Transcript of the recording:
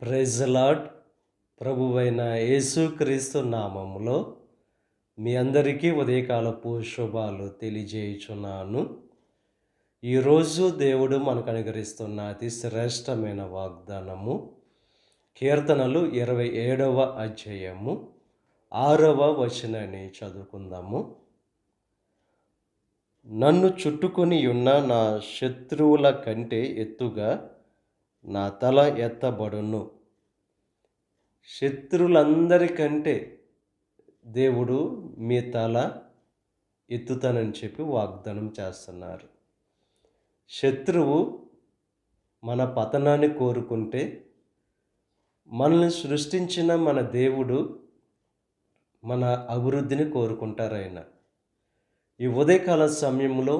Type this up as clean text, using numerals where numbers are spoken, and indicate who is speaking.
Speaker 1: Praise lord. ప్రభువైన యేసుక్రీస్తు నామములో మీ అందరికీ ఉదయకాలపు శుభాలు తెలియజేయుచున్నాను. ఈరోజు దేవుడు మనకు అనుగ్రహిస్తున్న అతి శ్రేష్టమైన వాగ్దానము కీర్తనలు 27వ అధ్యాయము 6వ వచనాన్ని చదువుకుందాము. నన్ను చుట్టుకొని ఉన్న నా శత్రువుల కంటే ఎత్తుగా నా తల ఎత్తబడును. శత్రువులందరికంటే దేవుడు మీ తల ఎత్తుతానని చెప్పి వాగ్దానం చేస్తున్నారు. శత్రువు మన పతనాన్ని కోరుకుంటే మనల్ని సృష్టించిన మన దేవుడు మన అభివృద్ధిని కోరుకుంటారు. ఆయన ఈ ఉదయకాల సమయంలో